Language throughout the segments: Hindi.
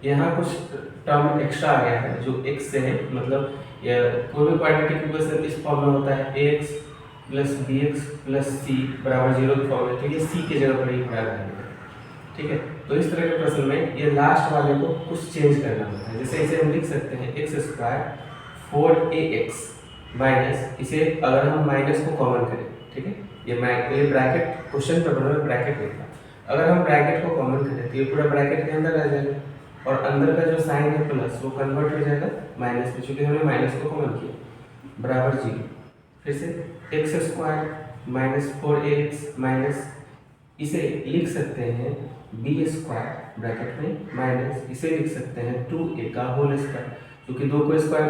यहाँ कुछ टर्म एक्स्ट्रा आ गया है जो x से है, मतलब कोई भी क्वाड्रेटिक इक्वेशन इस फॉर्म में होता है ax plus B X plus C बराबर 0 की फॉर्म है, तो ये c की जगह पर ही खड़ा रहेगा। ठीक है, तो इस तरह के प्रश्न में ये लास्ट वाले को कुछ चेंज करना होता है। जैसे इसे हम लिख सकते हैं एक्स स्क्वायर 4ax माइनस, इसे अगर हम माइनस को कॉमन करें, ठीक है, ये ब्रैकेट क्वेश्चन पेपर में ब्रैकेट नहीं था, अगर हम ब्रैकेट को कॉमन करें तो ये पूरा ब्रैकेट के अंदर आ जाएगा और अंदर का जो साइन है प्लस वो कन्वर्ट हो जाएगा माइनस में, चूंकि हमने माइनस को कॉमन किया, बराबर 0। फिर से x square minus 4ax minus, इसे लिख सकते हैं बी स्क्वायर ब्रैकेट में माइनस, इसे लिख सकते हैं 2a का होल स्क्वायर, क्योंकि दो का स्क्वायर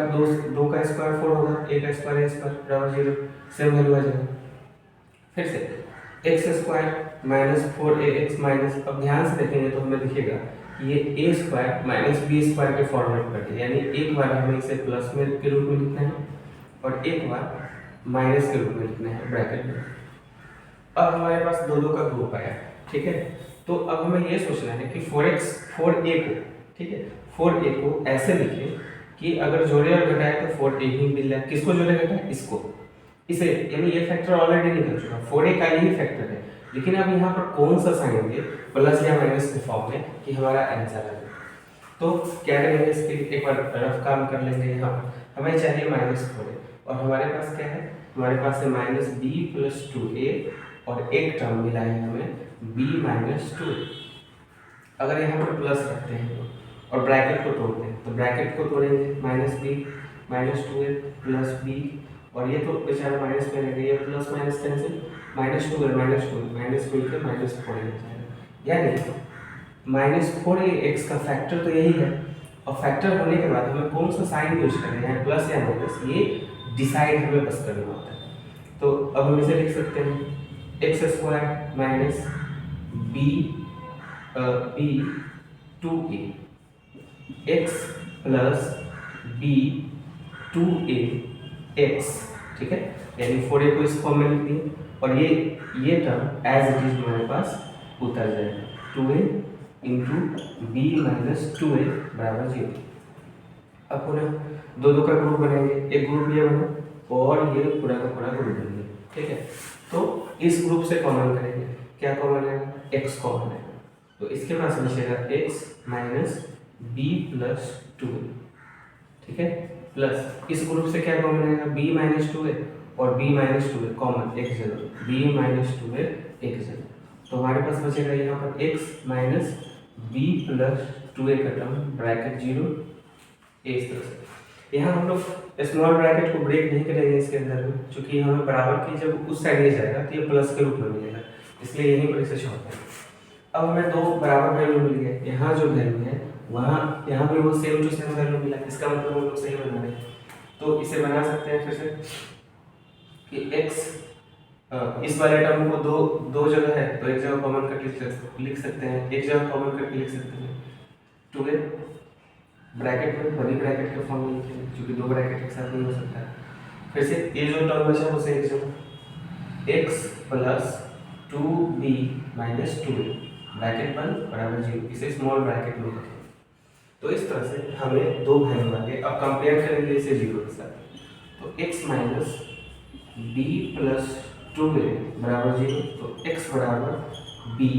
दो का स्क्वायर 4 होगा, a का स्क्वायर बराबर 0, सेम वैल्यू आ जाएगा। फिर से x square minus 4ax minus, अब ध्यान से देखेंगे तो हमें दिखेगा कि ये a square minus b square के फॉर्मेट पर है, यानी एक बार हमें इसे प्लस में के रूप में लिखना है और एक बार माइनस के रूप में लिखना है ब्रैकेट में। अब हमारे पास दो का ग्रुप आया, ठीक है, तो अब हमें ये सोचना है कि 4a को, ठीक है, 4a को ऐसे लिखें कि अगर जोड़े और घटाए तो 4a ही मिल जाए। किसको जोड़े घटाए? इसको, इसे, यानी ये फैक्टर ऑलरेडी निकल चुका, 4a का ही फैक्टर है, लेकिन अब यहाँ पर कौन सा साइन दें प्लस या माइनस के फॉर्म में कि हमारा आंसर आ जाए। तो क्या करेंगे, इसके लिए एक बार रफ काम कर लेंगे। यहाँ पर हमें चाहिए -4a और हमारे पास क्या है, हमारे पास है -b + 2a और एक टर्म मिला है हमें b - 2a। अगर यहाँ पर प्लस रखते हैं तो और ब्रैकेट को तोड़ते हैं, तो ब्रैकेट को तोड़ेंगे -b - 2a प्लस b, और ये तो बेचारा माइनस में रहेगा, ये plus minus cancel, -2a minus मिलकर -4a हो जाएगा, यानी -4ax का फैक्टर तो यही है, और फैक्टर होने के बाद हमें कौन सा साइन यूज करना है, प्लस या माइनस, ये डिसाइड हमें बस करना होता है। तो अब हम इसे लिख सकते हैं x square minus b 2a x plus b 2a x, ठीक है, यानी 4a को इस फॉर्म में लिख दिए और ये टर्म एज इट इज हमारे पास उतर जाएगा, 2a इंटू b - 2a बराबर 0। अब पूरा दो का ग्रुप बनेंगे, एक ग्रुप ये बना और ये पूरा का पूरा ग्रुप बन गया, ठीक है। तो इस ग्रुप से कॉमन करेंगे, क्या कॉमन है, x कॉमन है, तो इसके पास बचेगा x minus b plus 2a, ठीक है, प्लस इस ग्रुप से क्या कॉमन आएगा, b - 2a और b - 2a कॉमन एक जगह, b - 2a एक जगह, तो हमारे पास बचेगा यहाँ पर x minus b plus 2a का टर्म ब्रैकेट 0, इस तरह से। यहाँ हम लोग स्मॉल ब्रैकेट को ब्रेक नहीं करेंगे इसके अंदर में, चूंकि हमें बराबर की जब उस साइड ले जाएगा तो ये प्लस के रूप में मिलेगा, इसलिए यहीं पर इसे छोड़ते हैं। अब हमें दो बराबर वैल्यू मिल गए, यहाँ जो वैल्यू है वहाँ यहाँ पे वो सेम टू सेम वैल्यू मिला, इसका मतलब हम लोग सही बना रहे हैं। तो इसे बना सकते हैं फिर से कि x इस वाले टर्म को दो जगह है तो एक जगह कॉमन करके लिख सकते हैं, एक जगह कॉमन करके लिख सकते हैं 2a ब्रैकेट में, बड़ी ब्रैकेट के फॉर्म में लिखेंगे क्योंकि दो ब्रैकेट एक साथ नहीं हो सकता है। फिर से ये जो टर्म बचा वो से एक जगह x plus 2b minus 2a bracket बंद बराबर 0, इसे स्मॉल ब्रैकेट में रखें। तो इस तरह से हमें दो वैल्यू आ गए। अब कंपेयर करेंगे इसे 0 के साथ, तो x minus b plus 2a बराबर 0, तो x बराबर b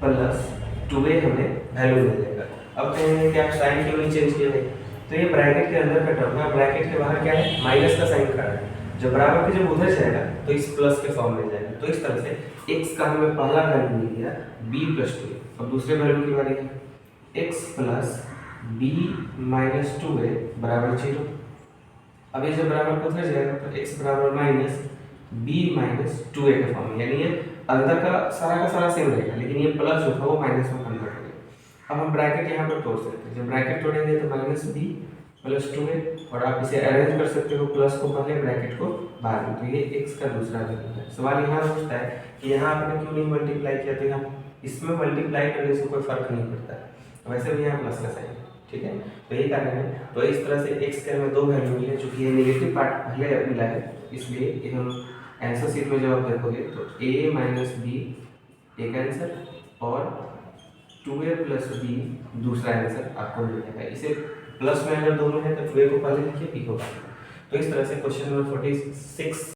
प्लस 2a हमें वैल्यू मिल जाएगा। अब कहेंगे कि आप साइन क्यों नहीं चेंज किए, तो ये ब्रैकेट के अंदर का टर्म है, ब्रैकेट के बाहर क्या है, माइनस का साइन खड़ा है, जब बराबर के जब उधर जाएगा तो इस प्लस के फॉर्म में जाएगा। तो इस तरह से x का हमें पहला वैल्यू मिल गया b प्लस 2a। अब दूसरे वैल्यू की बारी है, x plus b minus 2a बराबर 0। अब ये जब बराबर को उधर जाएगा तो x बराबर माइनस b माइनस 2a के फॉर्म में, यानी ये अंदर का सारा सेम रहेगा लेकिन ये प्लस जो था वो माइनस में कन्वर्ट हो गया। अब हम ब्रैकेट यहाँ पर तोड़ सकते हैं, जब ब्रैकेट तोड़ेंगे तो माइनस b प्लस 2a, और आप इसे अरेंज कर सकते हो, प्लस को पहले ब्रैकेट को बाद में, तो ये x का दूसरा वैल्यू है। सवाल यहाँ पूछता है कि यहाँ आपने क्यों नहीं मल्टीप्लाई किया, तो यहाँ इसमें मल्टीप्लाई करने से कोई फर्क नहीं पड़ता है, वैसे भी यहाँ प्लस का साइन है, ठीक है, तो यही कारण है। तो इस तरह से x के हमें दो वैल्यू मिले, चूंकि ये नेगेटिव पार्ट पहले मिला है इसलिए ये हम आंसर शीट में जब आप देखोगे तो a माइनस b एक आंसर और 2a प्लस b दूसरा आंसर आपको मिल जाएगा। इसे प्लस में अगर दोनों है तो 2a को पहले लिखिए, b को बाद में। तो इस तरह से क्वेश्चन नंबर 46